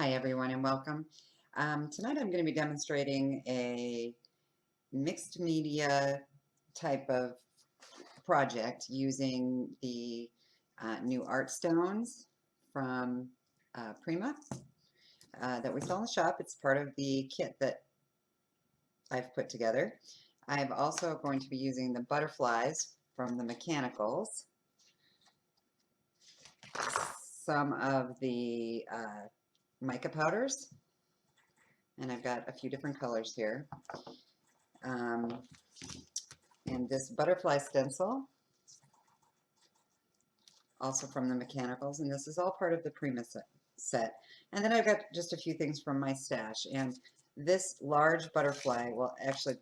Hi everyone and welcome. Tonight I'm going to be demonstrating a mixed media type of project using the new art stones from Prima that we sell in the shop. It's part of the kit that I've put together. I'm also going to be using the butterflies from the mechanicals, some of the mica powders, and I've got a few different colors here. And this butterfly stencil, also from the mechanicals, and this is all part of the Prima set. And then I've got just a few things from my stash. And this large butterfly, well, actually,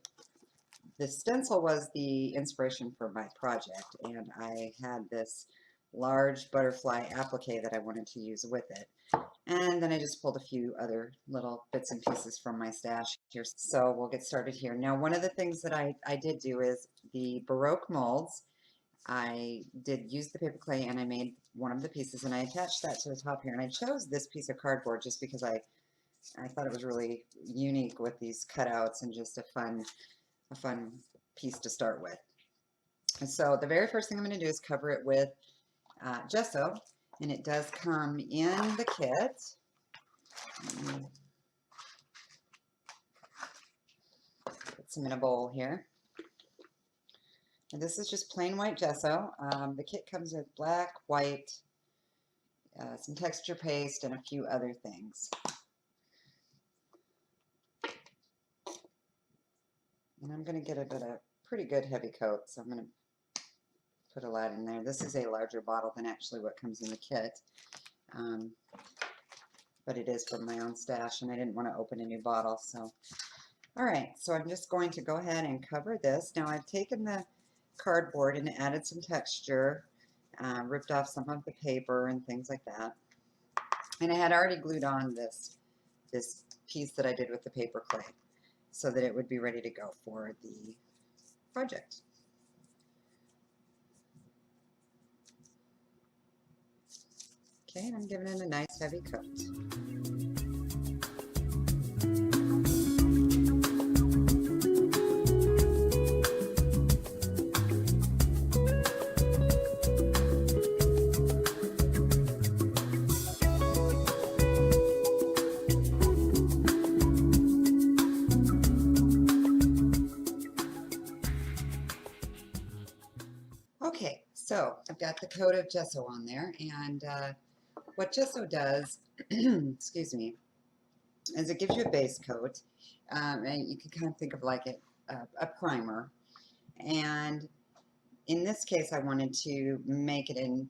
the stencil was the inspiration for my project, and I had this large butterfly applique that I wanted to use with it. And then I just pulled a few other little bits and pieces from my stash here. So we'll get started here. Now, one of the things that I did do is the Baroque molds. I did use the paper clay and I made one of the pieces and I attached that to the top here. And I chose this piece of cardboard just because I thought it was really unique with these cutouts and just a fun piece to start with. And so the very first thing I'm going to do is cover it with gesso, and it does come in the kit. Put some in a bowl here. And this is just plain white gesso. The kit comes with black, white, some texture paste, and a few other things. And I'm going to get a pretty good heavy coat, so I'm going to put a lot in there. This is a larger bottle than actually what comes in the kit, but it is from my own stash, and I didn't want to open a new bottle. So, all right, so I'm just going to go ahead and cover this. Now I've taken the cardboard and added some texture, ripped off some of the paper and things like that. And I had already glued on this piece that I did with the paper clay so that it would be ready to go for the project. Okay, and I'm giving it a nice heavy coat. Okay, so I've got the coat of gesso on there, and what gesso does, excuse me, is it gives you a base coat, and you can kind of think of like a primer. And in this case, I wanted to make it in,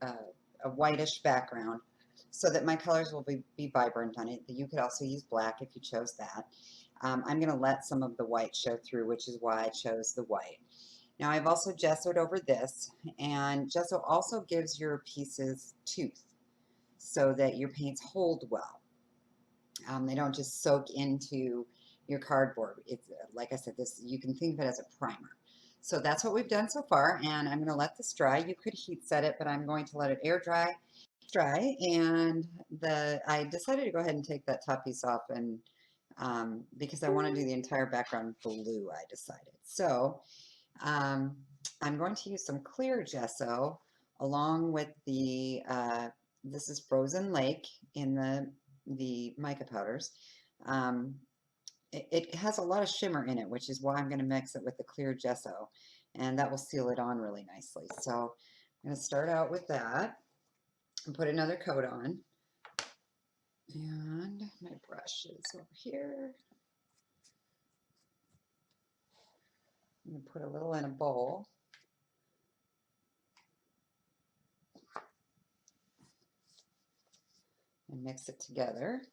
a whitish background so that my colors will be vibrant on it. You could also use black if you chose that. I'm going to let some of the white show through, which is why I chose the white. Now I've also gessoed over this, and gesso also gives your pieces tooth so that your paints hold well. They don't just soak into your cardboard. It's like I said, this you can think of it as a primer. So that's what we've done so far, and I'm going to let this dry. You could heat set it, but I'm going to let it air dry. And I decided to go ahead and take that top piece off, and because I want to do the entire background blue, I decided. So I'm going to use some clear gesso along with the, this is Frozen Lake in the mica powders. It has a lot of shimmer in it, which is why I'm going to mix it with the clear gesso, and that will seal it on really nicely. So I'm going to start out with that and put another coat on. And my brush is over here. I'm going to put a little in a bowl. And mix it together.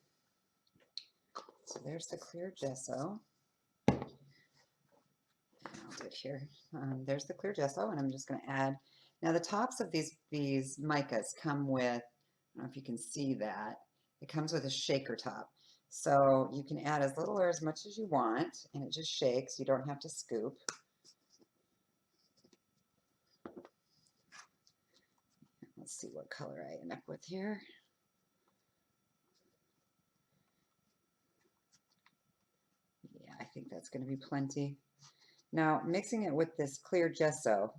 So there's the clear gesso. And I'll do it here. There's the clear gesso, and I'm just going to add. Now the tops of these micas come with, I don't know if you can see that, it comes with a shaker top. So you can add as little or as much as you want, and it just shakes. You don't have to scoop. Let's see what color I end up with here. think that's going to be plenty. Now, mixing it with this clear gesso,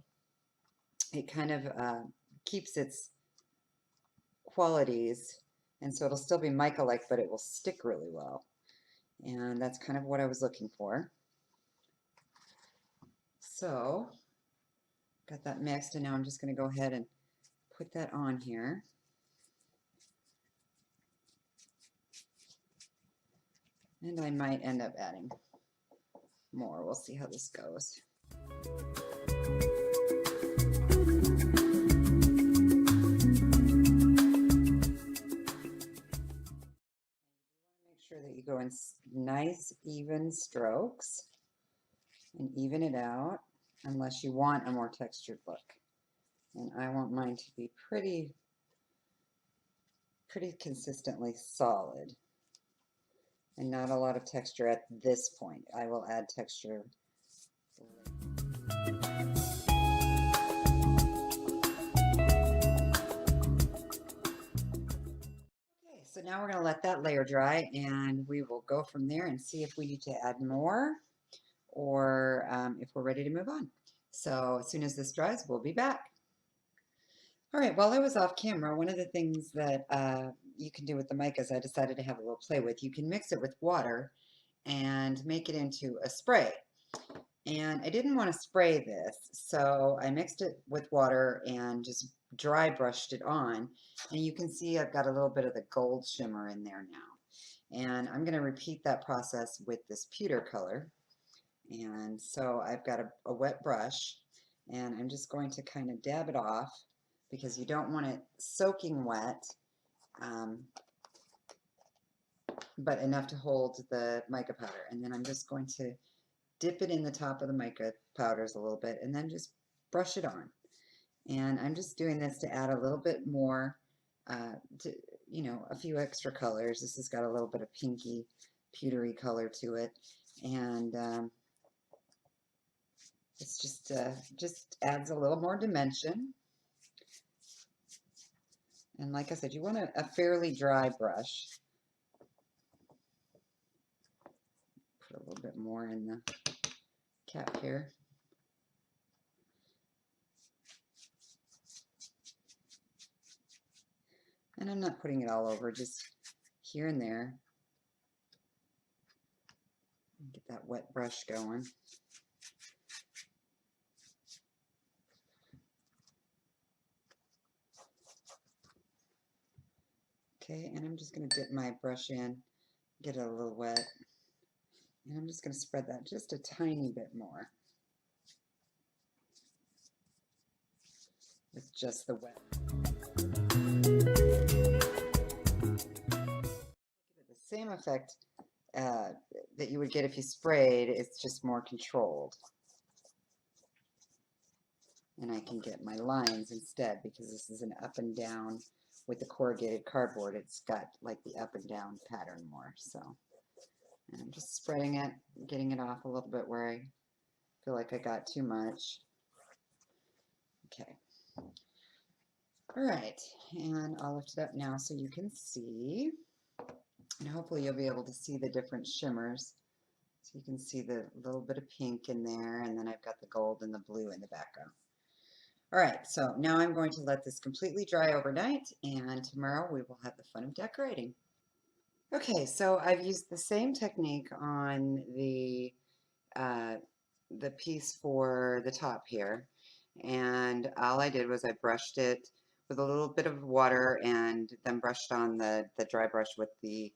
it kind of keeps its qualities, and so it'll still be mica-like, but it will stick really well. And that's kind of what I was looking for. So, got that mixed, and now I'm just going to go ahead and put that on here. And I might end up adding more. We'll see how this goes. Make sure that you go in nice, even strokes and even it out, unless you want a more textured look. And I want mine to be pretty consistently solid and not a lot of texture at this point. I will add texture later. Okay, so now we're going to let that layer dry, and we will go from there and see if we need to add more or if we're ready to move on. So as soon as this dries, we'll be back. All right, while I was off camera, one of the things that you can do with the micas, I decided to have a little play with. You can mix it with water and make it into a spray. And I didn't want to spray this, so I mixed it with water and just dry brushed it on. And you can see I've got a little bit of the gold shimmer in there now. And I'm going to repeat that process with this pewter color. And so I've got a wet brush, and I'm just going to kind of dab it off, because you don't want it soaking wet, but enough to hold the mica powder. And then I'm just going to dip it in the top of the mica powders a little bit and then just brush it on. And I'm just doing this to add a little bit more, a few extra colors. This has got a little bit of pinky, pewtery color to it. And it's just adds a little more dimension. And like I said, you want a fairly dry brush. Put a little bit more in the cap here. And I'm not putting it all over, just here and there. Get that wet brush going. Okay, and I'm just going to dip my brush in, get it a little wet, and I'm just going to spread that just a tiny bit more with just the wet. The same effect that you would get if you sprayed, it's just more controlled. And I can get my lines instead, because this is an up and down. With the corrugated cardboard, it's got like the up and down pattern more. So, and I'm just spreading it, getting it off a little bit where I feel like I got too much. Okay. All right, and I'll lift it up now so you can see. And hopefully you'll be able to see the different shimmers. So you can see the little bit of pink in there, and then I've got the gold and the blue in the background. All right, so now I'm going to let this completely dry overnight, and tomorrow we will have the fun of decorating. Okay, so I've used the same technique on the piece for the top here, and all I did was I brushed it with a little bit of water and then brushed on the dry brush with the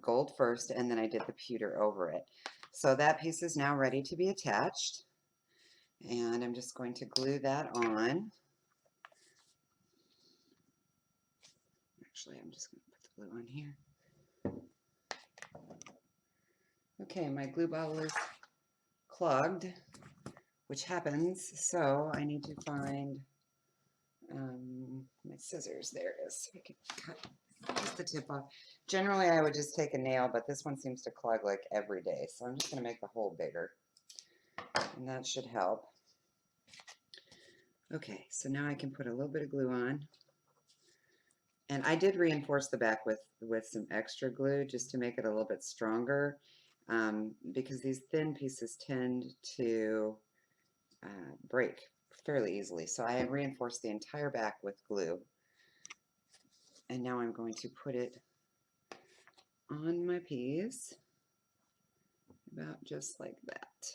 gold first, and then I did the pewter over it. So that piece is now ready to be attached. And I'm just going to glue that on. Actually, I'm just going to put the glue on here. Okay, my glue bottle is clogged, which happens, so I need to find my scissors. There it is. I can cut just the tip off. Generally, I would just take a nail, but this one seems to clog like every day, so I'm just going to make the hole bigger, and that should help. Okay, so now I can put a little bit of glue on. And I did reinforce the back with some extra glue just to make it a little bit stronger. because these thin pieces tend to break fairly easily. So I reinforced the entire back with glue. And now I'm going to put it on my piece, about just like that.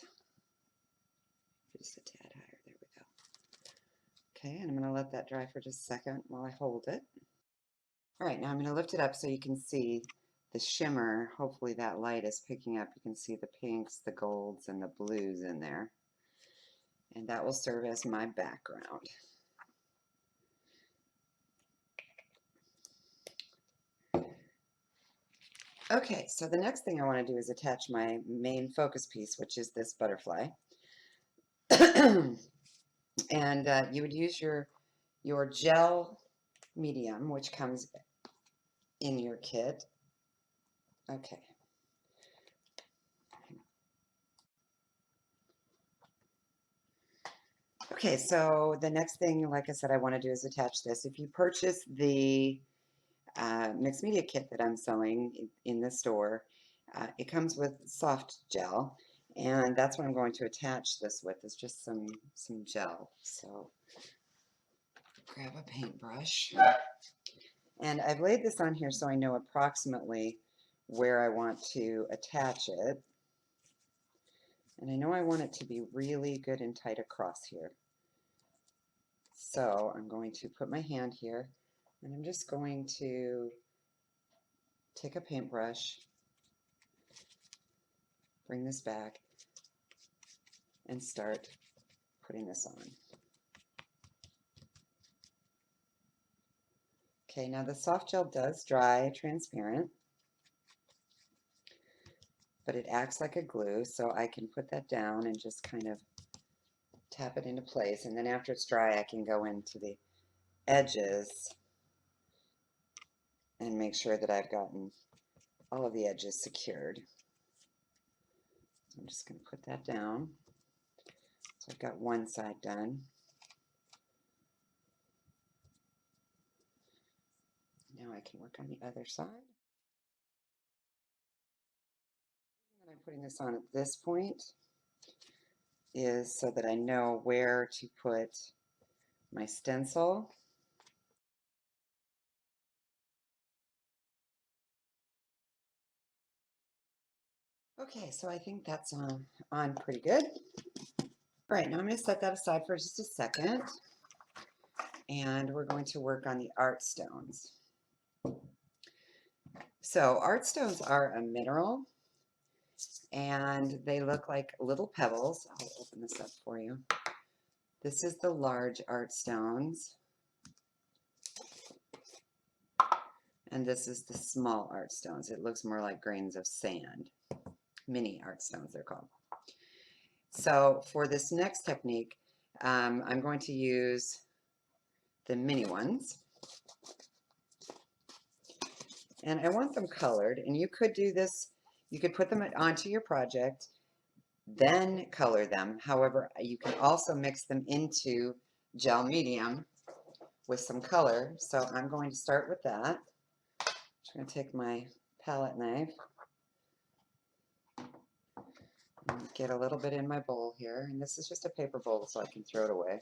Just a tad higher, there we go. Okay, and I'm going to let that dry for just a second while I hold it. All right, now I'm going to lift it up so you can see the shimmer. Hopefully that light is picking up. You can see the pinks, the golds, and the blues in there. And that will serve as my background. Okay, so the next thing I want to do is attach my main focus piece, which is this butterfly. And you would use your gel medium, which comes in your kit. Okay. Okay, so the next thing, like I said, I want to do is attach this. If you purchase the mixed media kit that I'm selling in the store, it comes with soft gel, and that's what I'm going to attach this with, is just some gel. So grab a paintbrush, and I've laid this on here so I know approximately where I want to attach it. And I know I want it to be really good and tight across here. So I'm going to put my hand here, and I'm just going to take a paintbrush, bring this back, and start putting this on. Okay, now the soft gel does dry transparent, but it acts like a glue, so I can put that down and just kind of tap it into place, and then after it's dry I can go into the edges and make sure that I've gotten all of the edges secured. So I'm just going to put that down. So I've got one side done. Now I can work on the other side. And I'm putting this on at this point is so that I know where to put my stencil. Okay, so I think that's on pretty good. All right, now I'm going to set that aside for just a second, and we're going to work on the art stones. So art stones are a mineral, and they look like little pebbles. I'll open this up for you. This is the large art stones, and this is the small art stones. It looks more like grains of sand. Mini art stones, they're called. So for this next technique, I'm going to use the mini ones. And I want them colored, and you could do this, you could put them onto your project, then color them. However, you can also mix them into gel medium with some color. So I'm going to start with that. I'm going to take my palette knife and get a little bit in my bowl here. And this is just a paper bowl, so I can throw it away.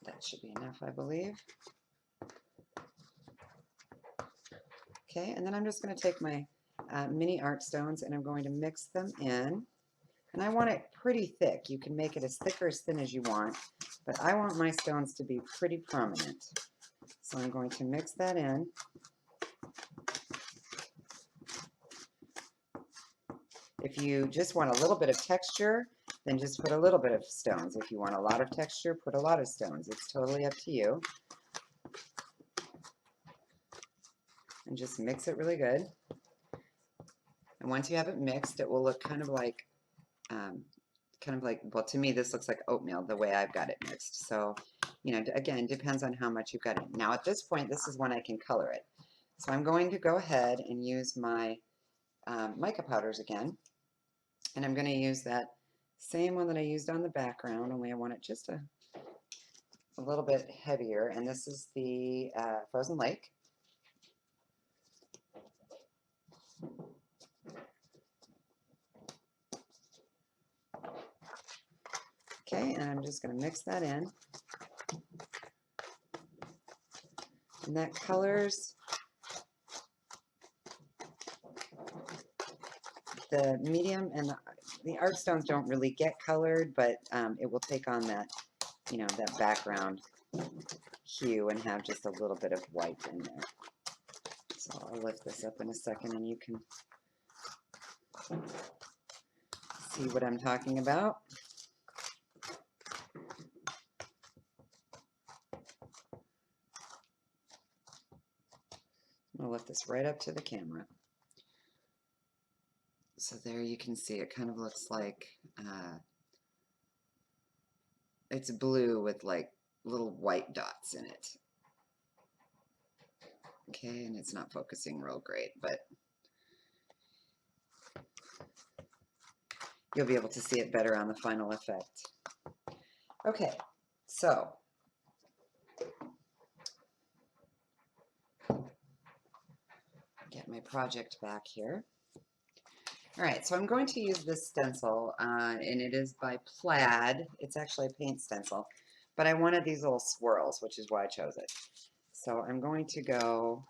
That should be enough, I believe. Okay, and then I'm just going to take my mini art stones and I'm going to mix them in. And I want it pretty thick. You can make it as thick or as thin as you want, but I want my stones to be pretty prominent. So I'm going to mix that in. If you just want a little bit of texture, then just put a little bit of stones. If you want a lot of texture, put a lot of stones. It's totally up to you. And just mix it really good. And once you have it mixed, it will look kind of like, well, to me, this looks like oatmeal the way I've got it mixed. So, you know, again, depends on how much you've got it. Now, at this point, this is when I can color it. So I'm going to go ahead and use my mica powders again. And I'm going to use that same one that I used on the background, only I want it just a little bit heavier. And this is the Frozen Lake. Okay, and I'm just going to mix that in. And that colors the medium, and the art stones don't really get colored, but it will take on that, you know, that background hue and have just a little bit of white in there. So I'll lift this up in a second and you can see what I'm talking about. I'll lift this right up to the camera. So there you can see it kind of looks like it's blue with like little white dots in it. Okay, and it's not focusing real great, but you'll be able to see it better on the final effect. Okay, so get my project back here. All right, so I'm going to use this stencil, and it is by Plaid. It's actually a paint stencil, but I wanted these little swirls, which is why I chose it. So I'm going to go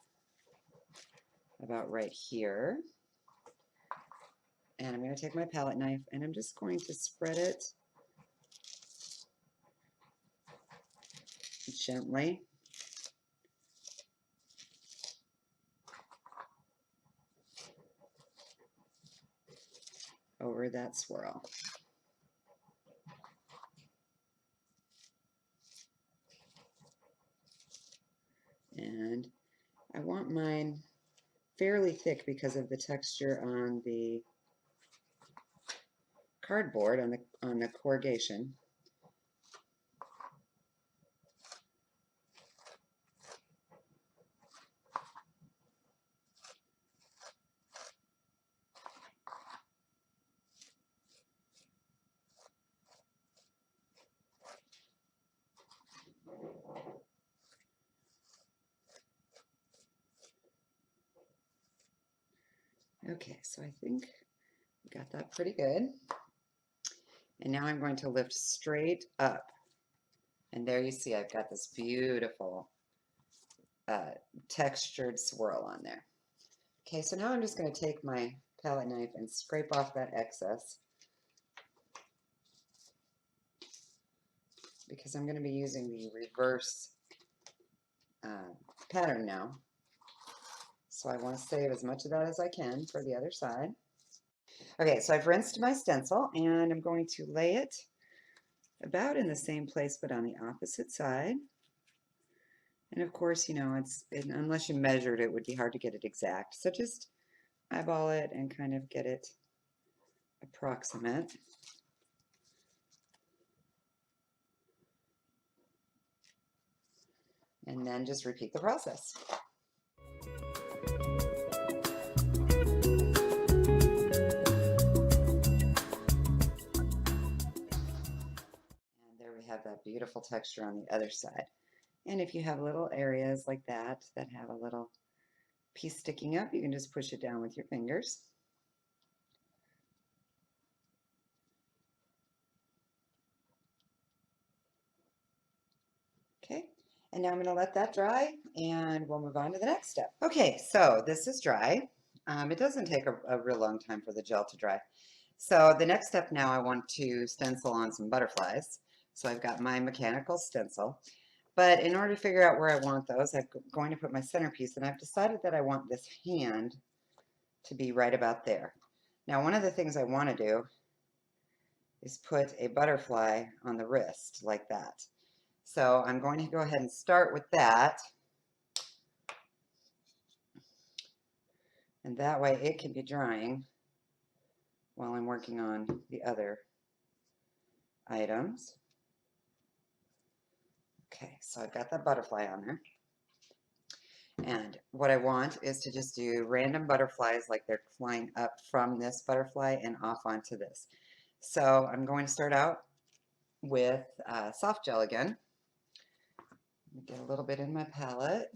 about right here, and I'm going to take my palette knife, and I'm just going to spread it gently over that swirl. And I want mine fairly thick because of the texture on the cardboard, on the corrugation. Okay, so I think we got that pretty good. And now I'm going to lift straight up. And there you see I've got this beautiful textured swirl on there. Okay, so now I'm just going to take my palette knife and scrape off that excess, because I'm going to be using the reverse pattern now. So I want to save as much of that as I can for the other side. Okay, so I've rinsed my stencil and I'm going to lay it about in the same place but on the opposite side. And of course, you know, unless you measured it would be hard to get it exact. So just eyeball it and kind of get it approximate. And then just repeat the process. And there we have that beautiful texture on the other side. And if you have little areas like that have a little piece sticking up, you can just push it down with your fingers. Okay, and now I'm going to let that dry and we'll move on to the next step. Okay, so this is dry. It doesn't take a real long time for the gel to dry. So the next step now, I want to stencil on some butterflies. So I've got my mechanical stencil. But in order to figure out where I want those, I'm going to put my centerpiece, and I've decided that I want this hand to be right about there. Now, one of the things I want to do is put a butterfly on the wrist like that. So I'm going to go ahead and start with that. And that way it can be drying while I'm working on the other items. Okay, so I've got that butterfly on there. And what I want is to just do random butterflies like they're flying up from this butterfly and off onto this. So I'm going to start out with soft gel again. Get a little bit in my palette.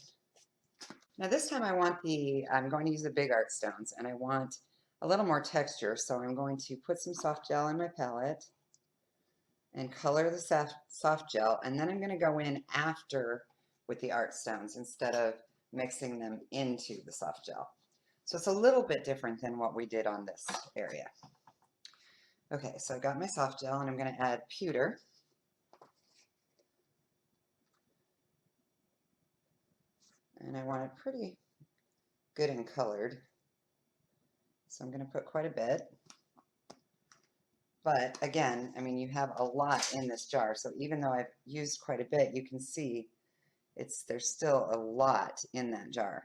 Now this time I'm going to use the big art stones, and I want a little more texture, so I'm going to put some soft gel in my palette. and color the soft gel, and then I'm going to go in after with the art stones instead of mixing them into the soft gel. So it's a little bit different than what we did on this area. Okay, so I got my soft gel and I'm going to add pewter. And I want it pretty good and colored. So I'm going to put quite a bit. But again, I mean, you have a lot in this jar. So even though I've used quite a bit, you can see there's still a lot in that jar.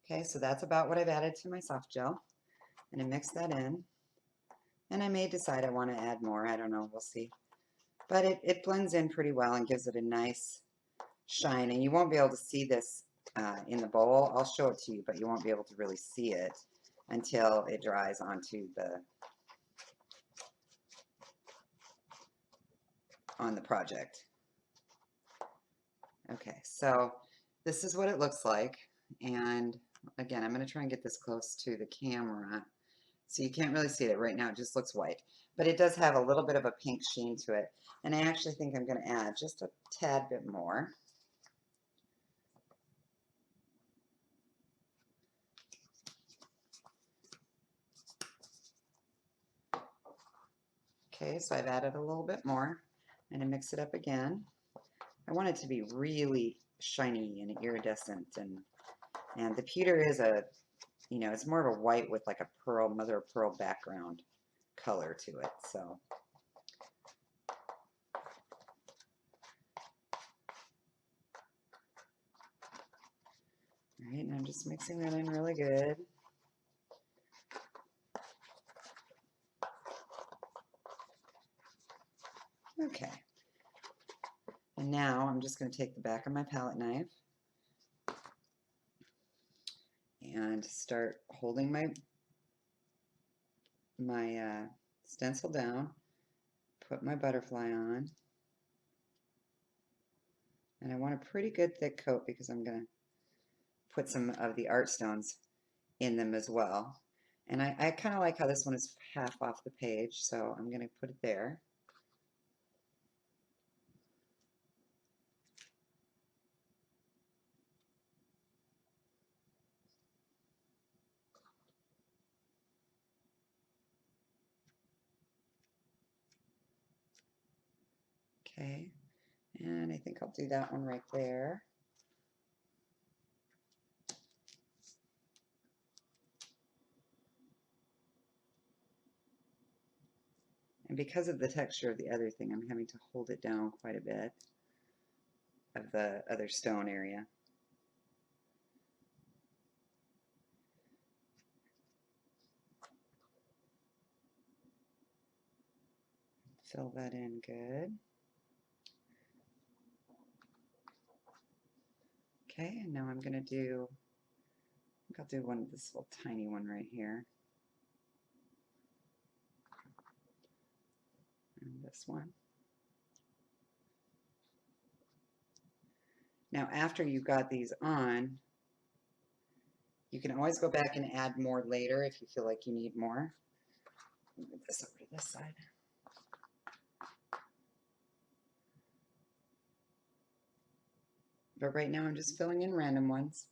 Okay, so that's about what I've added to my soft gel. And I mix that in. And I may decide I want to add more. I don't know. We'll see. But it blends in pretty well and gives it a nice shine. And you won't be able to see this in the bowl. I'll show it to you, but you won't be able to really see it until it dries on the project. Okay, so this is what it looks like. And again, I'm going to try and get this close to the camera. So you can't really see it right now. It just looks white. But it does have a little bit of a pink sheen to it. And I actually think I'm going to add just a tad bit more. Okay, so I've added a little bit more. And I mix it up again. I want it to be really shiny and iridescent. And the pewter is it's more of a white with like a pearl, mother of pearl background color to it. So, all right, and I'm just mixing that in really good. Okay. And now I'm just going to take the back of my palette knife and start holding my stencil down, put my butterfly on, and I want a pretty good thick coat because I'm going to put some of the art stones in them as well. And I kind of like how this one is half off the page, so I'm going to put it there. Okay, and I think I'll do that one right there. And because of the texture of the other thing, I'm having to hold it down quite a bit of the other stone area. Fill that in good. Okay, and now I'm going to do, I think I'll do this little tiny one right here. And this one. Now after you've got these on, you can always go back and add more later if you feel like you need more. Move this over to this side. But right now I'm just filling in random ones.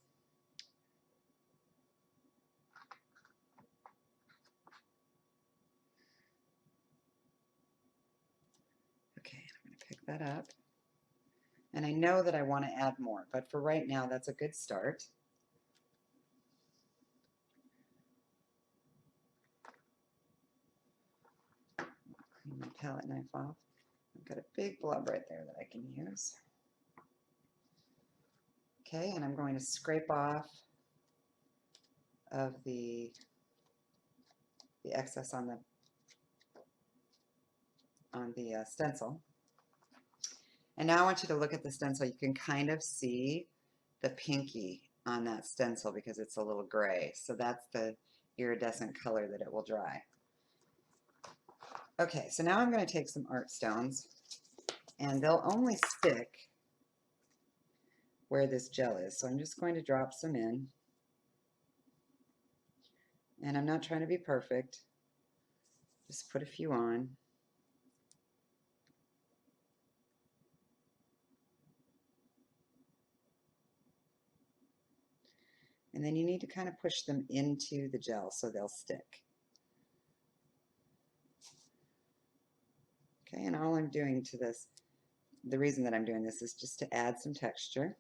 Okay, I'm going to pick that up. And I know that I want to add more, but for right now that's a good start. Clean my palette knife off. I've got a big blob right there that I can use. Okay, and I'm going to scrape off of the excess on the stencil. And now I want you to look at the stencil. You can kind of see the pinky on that stencil because it's a little gray. So that's the iridescent color that it will dry. Okay, so now I'm going to take some art stones, and they'll only stick where this gel is. So I'm just going to drop some in. And I'm not trying to be perfect. Just put a few on. And then you need to kind of push them into the gel so they'll stick. Okay, and all I'm doing to this, the reason that I'm doing this is just to add some texture.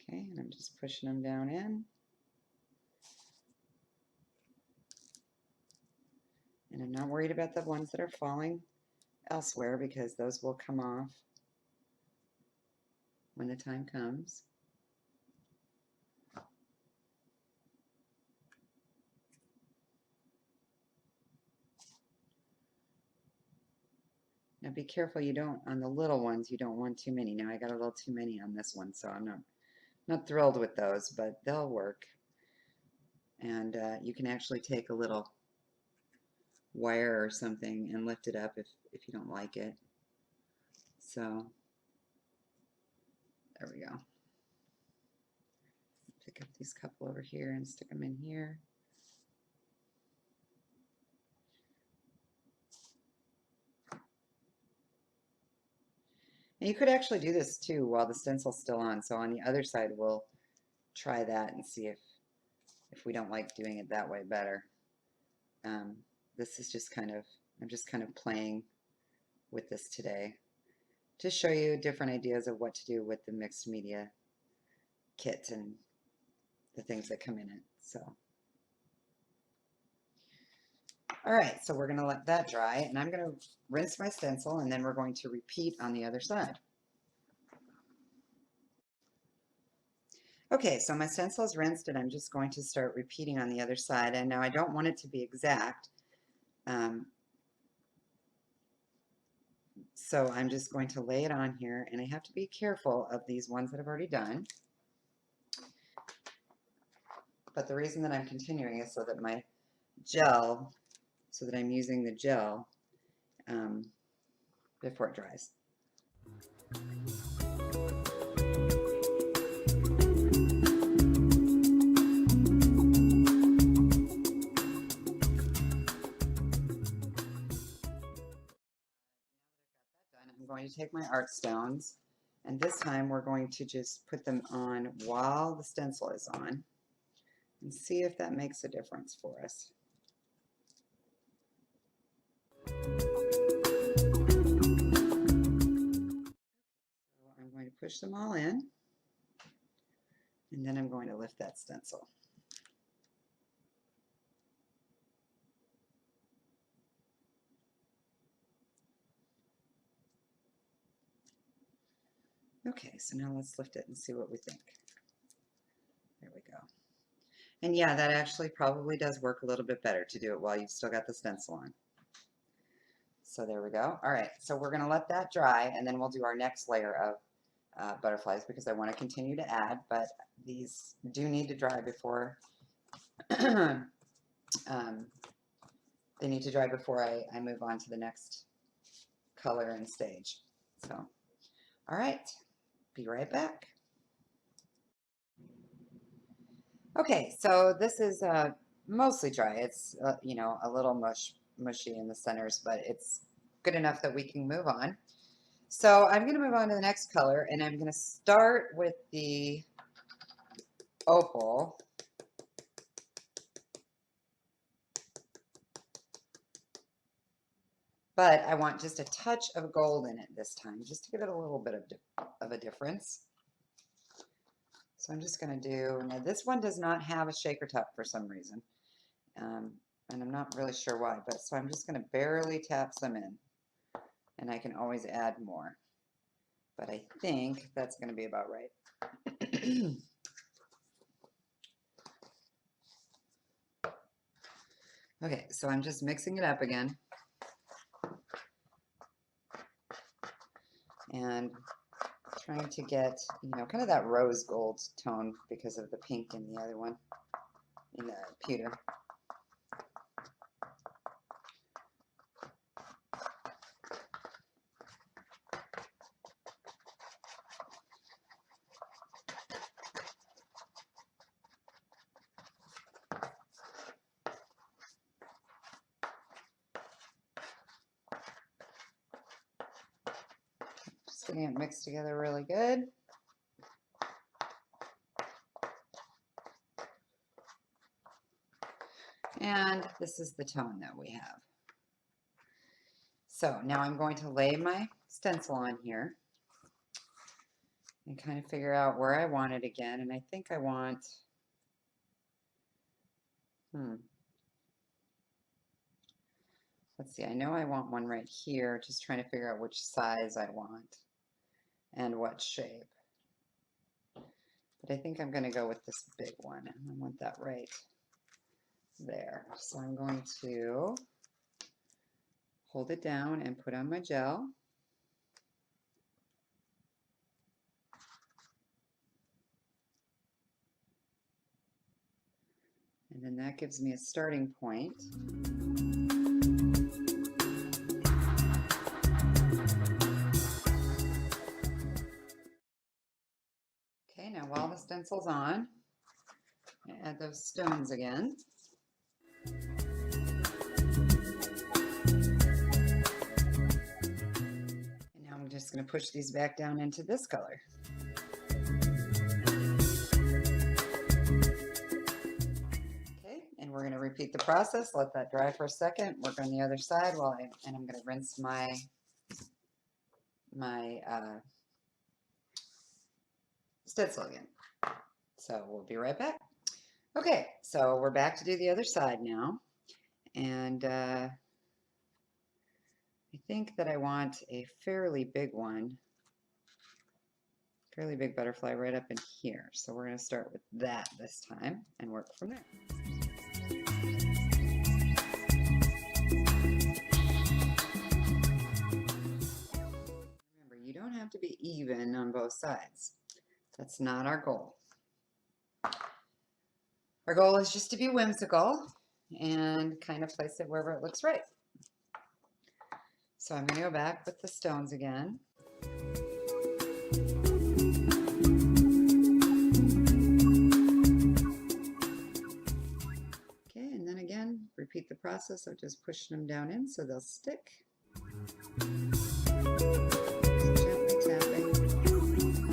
Okay, and I'm just pushing them down in. And I'm not worried about the ones that are falling elsewhere because those will come off when the time comes. Now be careful you don't, on the little ones, you don't want too many. Now I got a little too many on this one, so I'm not thrilled with those, but they'll work. And you can actually take a little wire or something and lift it up if you don't like it. So there we go. Pick up these couple over here and stick them in here. And you could actually do this too while the stencil's still on. So on the other side, we'll try that and see if we don't like doing it that way better. This is just kind of, I'm just kind of playing with this today to show you different ideas of what to do with the mixed media kit and the things that come in it. So, all right, so we're going to let that dry, and I'm going to rinse my stencil, and then we're going to repeat on the other side. Okay, so my stencil is rinsed, and I'm just going to start repeating on the other side. And now I don't want it to be exact, so I'm just going to lay it on here, and I have to be careful of these ones that I've already done. But the reason that I'm continuing is so that my gel, so that I'm using the gel before it dries. I'm going to take my art stones, and this time we're going to just put them on while the stencil is on and see if that makes a difference for us. So I'm going to push them all in, and then I'm going to lift that stencil. Okay, so now let's lift it and see what we think. There we go. And yeah, that actually probably does work a little bit better to do it while you've still got the stencil on. So there we go. All right, so we're going to let that dry, and then we'll do our next layer of butterflies because I want to continue to add, but these do need to dry before they need to dry before I move on to the next color and stage. So, all right, be right back. Okay, so this is mostly dry. It's you know, a little mushy in the centers, but it's good enough that we can move on. So I'm going to move on to the next color, and I'm going to start with the opal. But I want just a touch of gold in it this time, just to give it a little bit of a difference. So I'm just going to do, now this one does not have a shaker top for some reason, and I'm not really sure why, but so I'm just going to barely tap some in, and I can always add more, but I think that's going to be about right. Okay, so I'm just mixing it up again, and trying to get, you know, kind of that rose gold tone because of the pink in the other one, in the pewter. getting it mixed together really good. And this is the tone that we have. So now I'm going to lay my stencil on here and kind of figure out where I want it again. And I think I want, let's see, I know I want one right here, just trying to figure out which size I want and what shape. But I think I'm going to go with this big one, and I want that right there. So I'm going to hold it down and put on my gel. And then that gives me a starting point. Okay, now while the stencil's on, I add those stones again. And now I'm just going to push these back down into this color. Okay, and we're going to repeat the process. Let that dry for a second. Work on the other side while and I'm going to rinse my stencil again. So we'll be right back. Okay, so we're back to do the other side now. And I think that I want a fairly big one, fairly big butterfly right up in here. So we're going to start with that this time and work from there. Remember, you don't have to be even on both sides. That's not our goal. Our goal is just to be whimsical and kind of place it wherever it looks right. So I'm going to go back with the stones again. Okay, and then again, repeat the process of just pushing them down in so they'll stick. Gently tapping.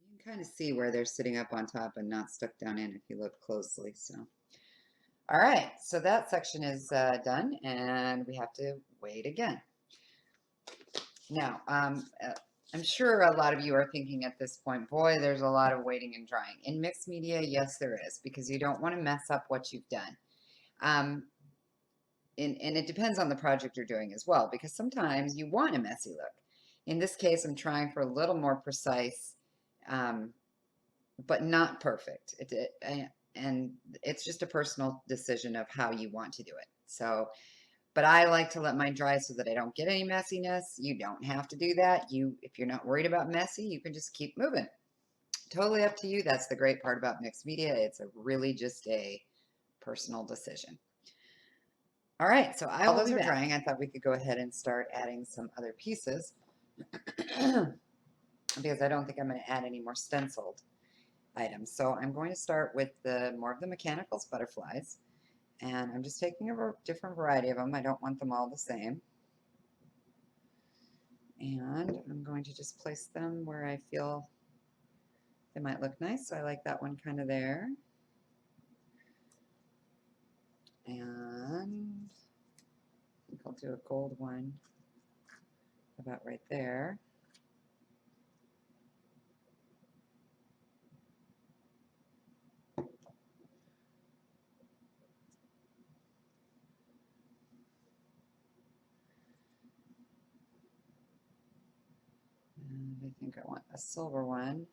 You can kind of see where they're sitting up on top and not stuck down in if you look closely. So, all right, so that section is done, and we have to wait again. Now, I'm sure a lot of you are thinking at this point, boy, there's a lot of waiting and drying. In mixed media, yes, there is, because you don't want to mess up what you've done. And it depends on the project you're doing as well, because sometimes you want a messy look. In this case, I'm trying for a little more precise, but not perfect. And it's just a personal decision of how you want to do it. So, but I like to let mine dry so that I don't get any messiness. You don't have to do that. If you're not worried about messy, you can just keep moving. Totally up to you. That's the great part about mixed media. It's really just a personal decision. All right, so while those are drying, I thought we could go ahead and start adding some other pieces because I don't think I'm going to add any more stenciled items. So I'm going to start with more of the mechanicals butterflies. And I'm just taking a different variety of them. I don't want them all the same. And I'm going to just place them where I feel they might look nice. So I like that one kind of there. And I think I'll do a gold one about right there. And I think I want a silver one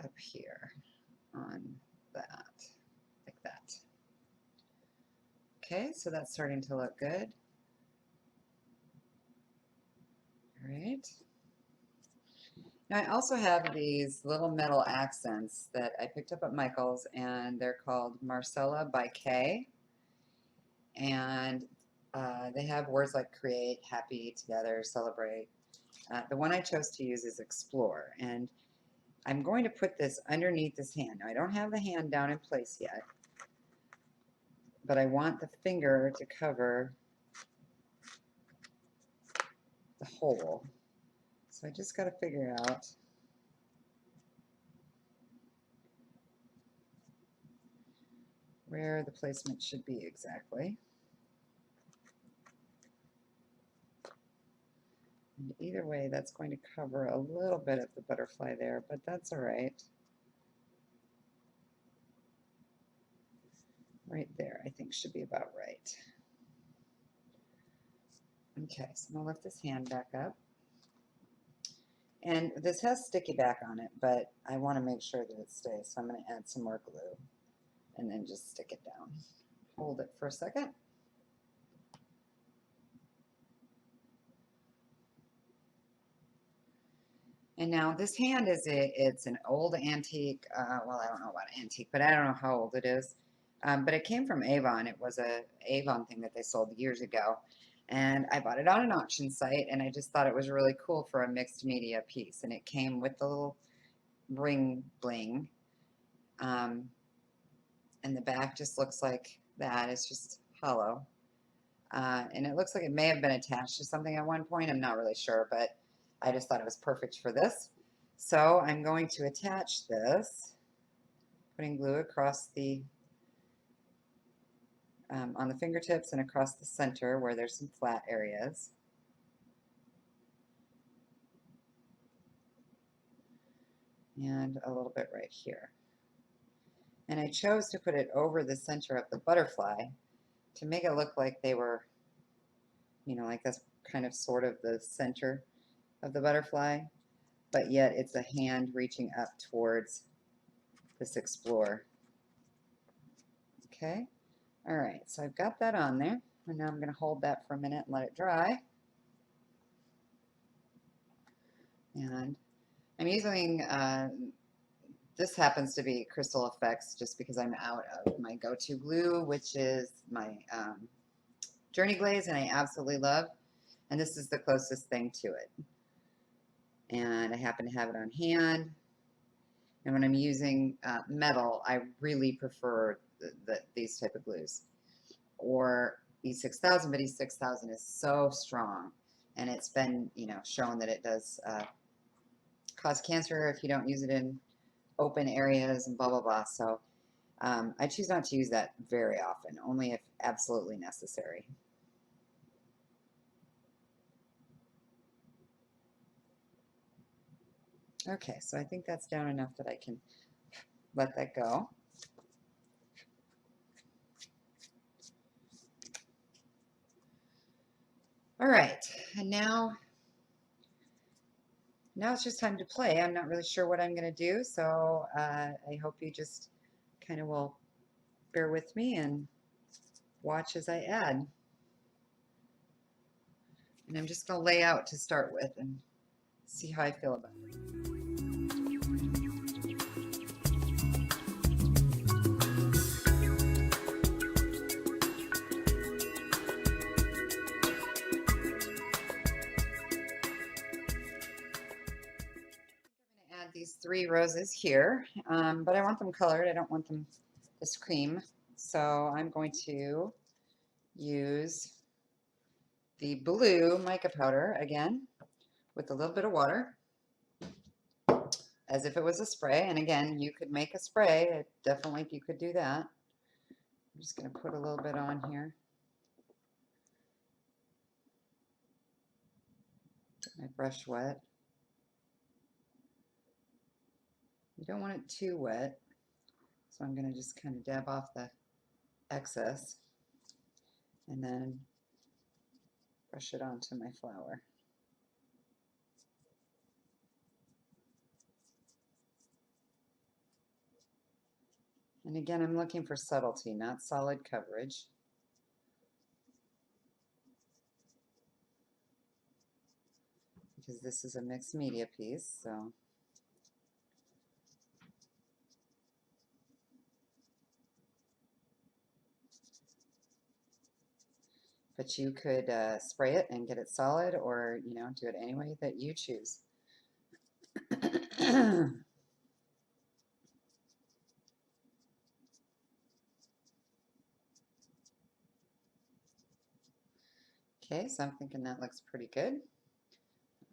up here on that, like that. Okay, so that's starting to look good. All right. Now I also have these little metal accents that I picked up at Michael's, and they're called Marcella by Kay. And they have words like create, happy, together, celebrate. The one I chose to use is explore, and I'm going to put this underneath this hand. Now I don't have the hand down in place yet, but I want the finger to cover the hole. So I just got to figure out where the placement should be exactly. And either way, that's going to cover a little bit of the butterfly there, but that's all right. Right there, I think should be about right. Okay, so I'm going to lift this hand back up. And this has sticky back on it, but I want to make sure that it stays, so I'm going to add some more glue and then just stick it down. Hold it for a second. And now this hand it's an old antique, well, I don't know about antique, but I don't know how old it is. But it came from Avon. It was a Avon thing that they sold years ago. And I bought it on an auction site, and I just thought it was really cool for a mixed media piece. And it came with the little ring bling. And the back just looks like that. It's just hollow. And it looks like it may have been attached to something at one point. I'm not really sure, but I just thought it was perfect for this. So I'm going to attach this, putting glue across the, on the fingertips and across the center where there's some flat areas. And a little bit right here. And I chose to put it over the center of the butterfly to make it look like they were, you know, like that's kind of sort of the center of the butterfly, but yet it's a hand reaching up towards this explorer. Okay, all right, so I've got that on there, and now I'm going to hold that for a minute and let it dry. And I'm using, this happens to be Crystal Effects just because I'm out of my go-to glue, which is my Journey Glaze, and I absolutely love, and this is the closest thing to it. And I happen to have it on hand. And when I'm using metal, I really prefer these type of glues. Or E6000, but E6000 is so strong. And it's been, you know, shown that it does cause cancer if you don't use it in open areas and blah, blah, blah. So I choose not to use that very often, only if absolutely necessary. Okay, so I think that's down enough that I can let that go. All right, and now it's just time to play. I'm not really sure what I'm going to do, so I hope you just kind of will bear with me and watch as I add. And I'm just going to lay out to start with and see how I feel about it. Add these 3 roses here, but I want them colored. I don't want them this cream. So I'm going to use the blue mica powder again with a little bit of water as if it was a spray. And again, you could make a spray. Definitely you could do that. I'm just going to put a little bit on here. Get my brush wet. You don't want it too wet, so I'm going to just kind of dab off the excess and then brush it onto my flower. And again, I'm looking for subtlety, not solid coverage. Because this is a mixed media piece, so but you could spray it and get it solid, or you know, do it any way that you choose. Okay, so I'm thinking that looks pretty good.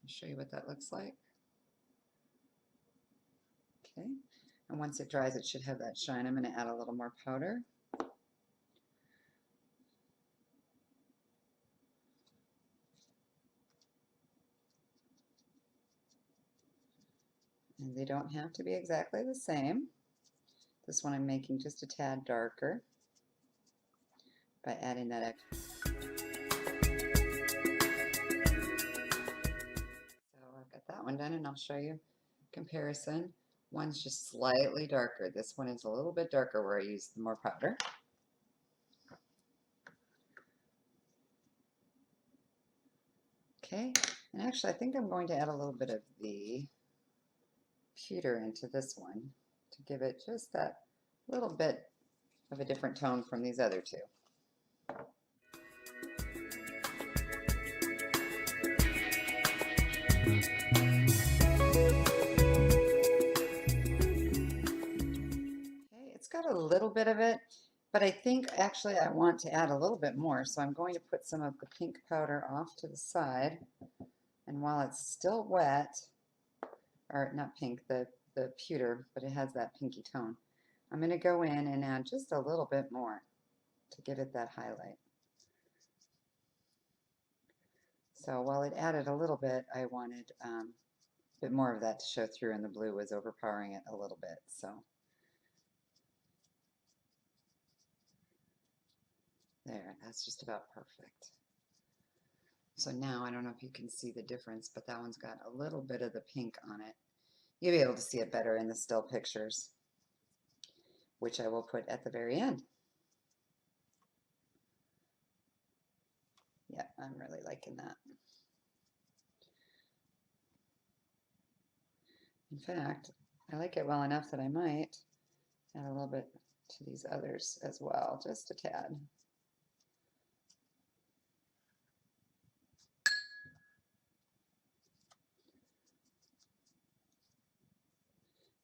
I'll show you what that looks like. Okay, and once it dries, it should have that shine. I'm going to add a little more powder. And they don't have to be exactly the same. This one I'm making just a tad darker by adding that extra. So I've got that one done, and I'll show you comparison. One's just slightly darker. This one is a little bit darker where I used more powder. Okay, and actually I think I'm going to add a little bit of the pewter into this one to give it just that little bit of a different tone from these other two. Okay, it's got a little bit of it, but I think actually I want to add a little bit more, so I'm going to put some of the pink powder off to the side, and while it's still wet, or not pink, the pewter, but it has that pinky tone, I'm going to go in and add just a little bit more to give it that highlight. So while it added a little bit, I wanted a bit more of that to show through, and the blue was overpowering it a little bit. So there, that's just about perfect. So now I don't know if you can see the difference, but that one's got a little bit of the pink on it. You'll be able to see it better in the still pictures, which I will put at the very end. Yeah, I'm really liking that. In fact, I like it well enough that I might add a little bit to these others as well, just a tad.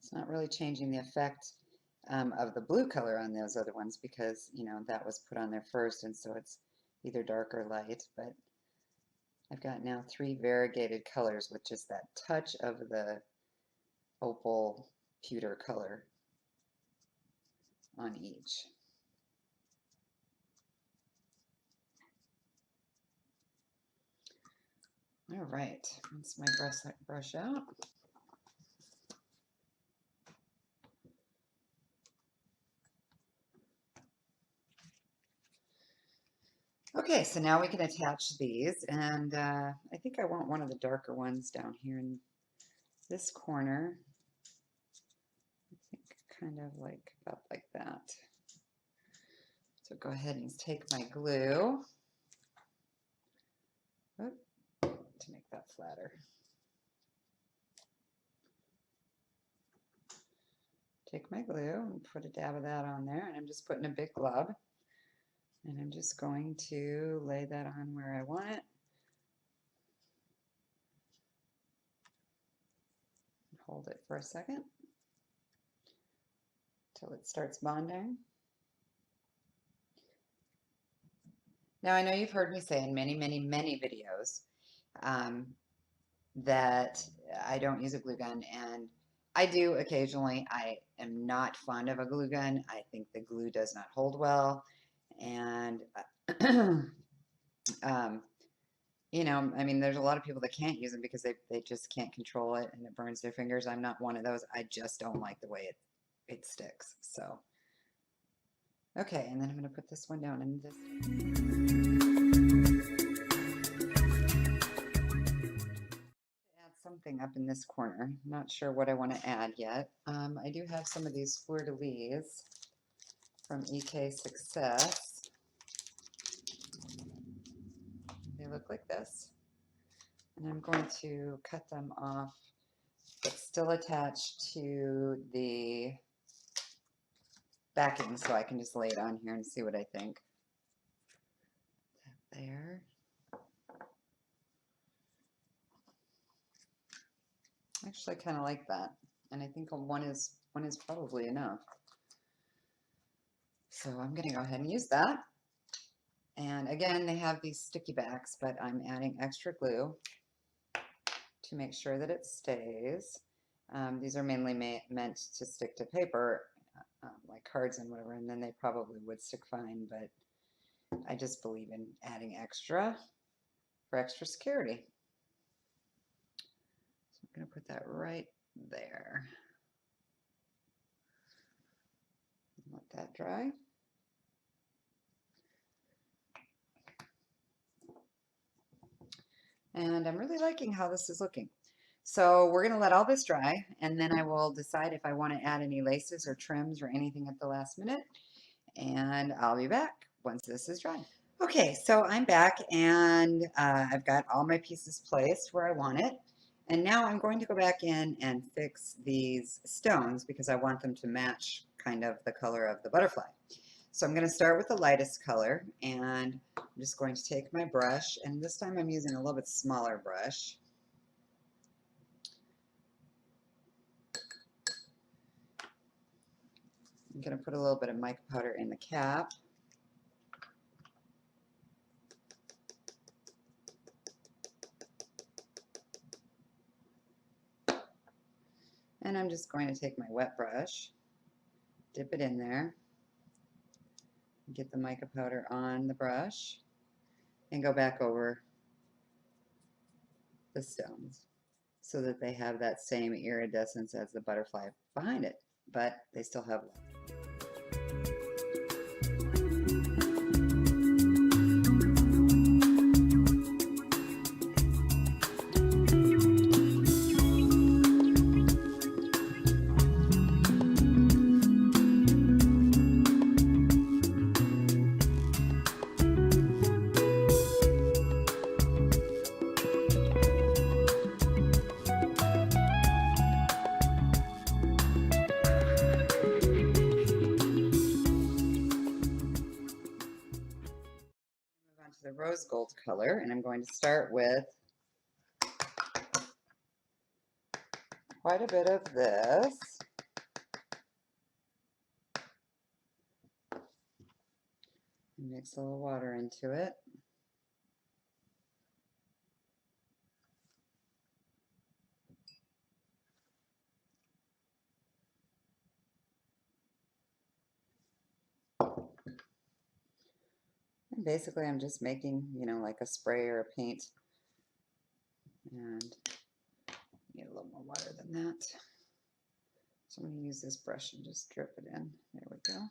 It's not really changing the effect of the blue color on those other ones because, you know, that was put on there first, and so it's either dark or light, but I've got now 3 variegated colors with just that touch of the opal pewter color on each. All right, rinse my brush out. Okay, so now we can attach these, and I think I want one of the darker ones down here in this corner. I think kind of like about like that. So go ahead and take my glue to make that flatter. Take my glue and put a dab of that on there, and I'm just putting a big glob, and I'm just going to lay that on where I want it. Hold it for a second till it starts bonding. Now I know you've heard me say in many videos that I don't use a glue gun, and I do occasionally. I am not fond of a glue gun. I think the glue does not hold well, and you know, I mean, there's a lot of people that can't use them because they just can't control it and it burns their fingers. I'm not one of those. I just don't like the way it sticks. So, okay, and then I'm going to put this one down in this. Add something up in this corner. Not sure what I want to add yet. I do have some of these fleur-de-lis from EK Success. They look like this. And I'm going to cut them off, but still attached to the backing, so I can just lay it on here and see what I think. There. Actually, I kind of like that, and I think one is probably enough. So I'm going to go ahead and use that. And again, they have these sticky backs, but I'm adding extra glue. to make sure that it stays. These are mainly meant to stick to paper, like cards and whatever, and then they probably would stick fine, but I just believe in adding extra for extra security. So I'm going to put that right there. Let that dry. And I'm really liking how this is looking. So we're going to let all this dry, and then I will decide if I want to add any laces or trims or anything at the last minute. And I'll be back once this is dry. Okay, so I'm back, and I've got all my pieces placed where I want it. And now I'm going to go back in and fix these stones because I want them to match kind of the color of the butterfly. So I'm going to start with the lightest color, and I'm just going to take my brush, and this time I'm using a little bit smaller brush. I'm going to put a little bit of mica powder in the cap. And I'm just going to take my wet brush, dip it in there, get the mica powder on the brush, and go back over the stones so that they have that same iridescence as the butterfly behind it, but they still have light. The rose gold color, and I'm going to start with quite a bit of this. Mix a little water into it. And basically I'm just making, you know, like a spray or a paint, and need a little more water than that. So I'm going to use this brush and just drip it in. There we go.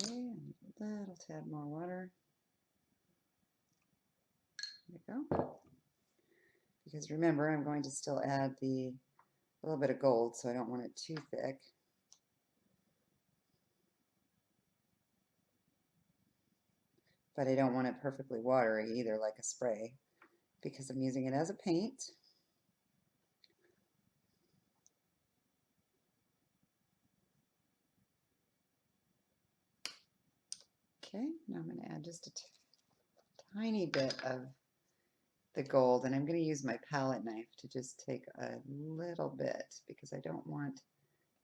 Okay, I need a little tad more water. There we go. Because remember, I'm going to still add a little bit of gold, so I don't want it too thick. But I don't want it perfectly watery either, like a spray, because I'm using it as a paint. Okay, now I'm going to add just a tiny bit of the gold, and I'm going to use my palette knife to just take a little bit because I don't want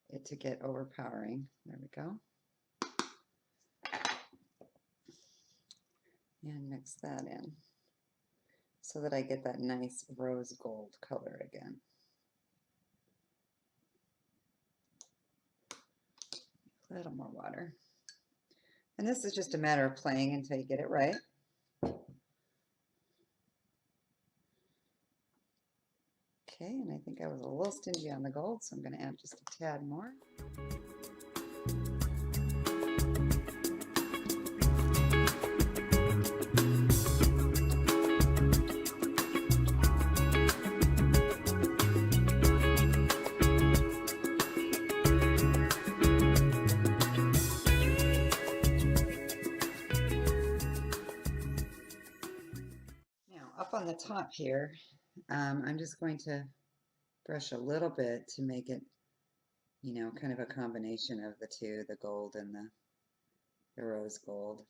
it to get overpowering. There we go. And mix that in so that I get that nice rose gold color again. A little more water. And this is just a matter of playing until you get it right. Okay, and I think I was a little stingy on the gold, so I'm going to add just a tad more. Up on the top here, I'm just going to brush a little bit to make it, you know, kind of a combination of the two, the gold and the rose gold.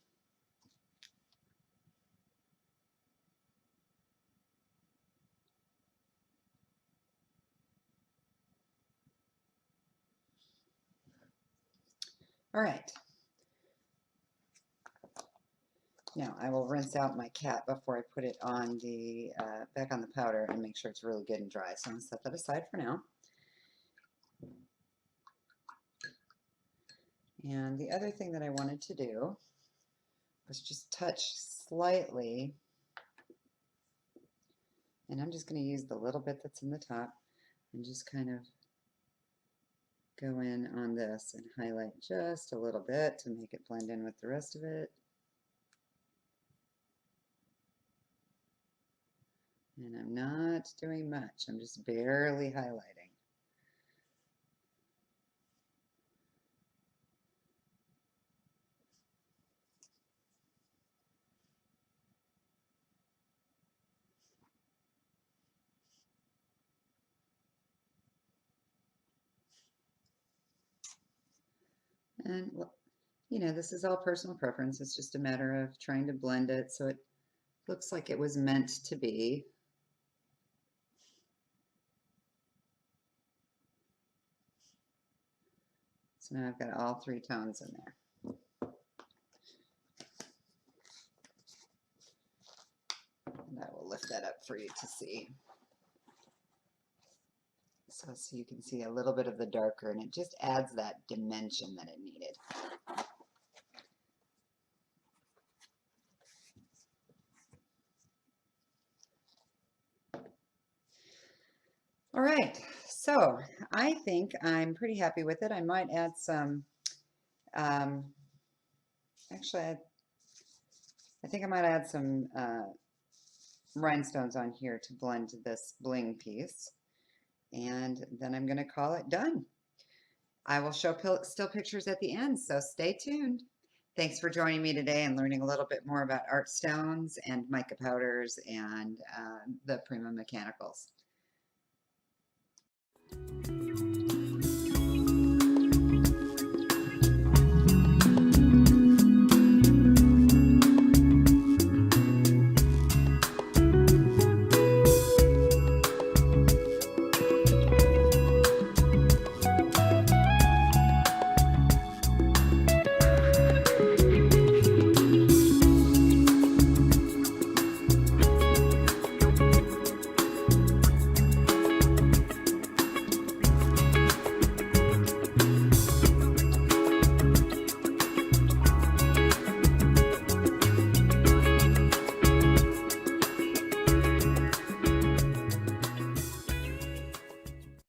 All right. Now I will rinse out my cat before I put it on the back on the powder and make sure it's really good and dry. So I'm going to set that aside for now. And the other thing that I wanted to do was just touch slightly, and I'm just going to use the little bit that's in the top and just kind of go in on this and highlight just a little bit to make it blend in with the rest of it. And I'm not doing much, I'm just barely highlighting. And, you know, this is all personal preference. It's just a matter of trying to blend it so it looks like it was meant to be. So now I've got all three tones in there. And I will lift that up for you to see. So you can see a little bit of the darker, and it just adds that dimension that it needed. All right, so I think I'm pretty happy with it. I might add some, actually, I think I might add some rhinestones on here to blend this bling piece. And then I'm going to call it done. I will show still pictures at the end, so stay tuned. Thanks for joining me today and learning a little bit more about art stones and mica powders and the Prima mechanicals.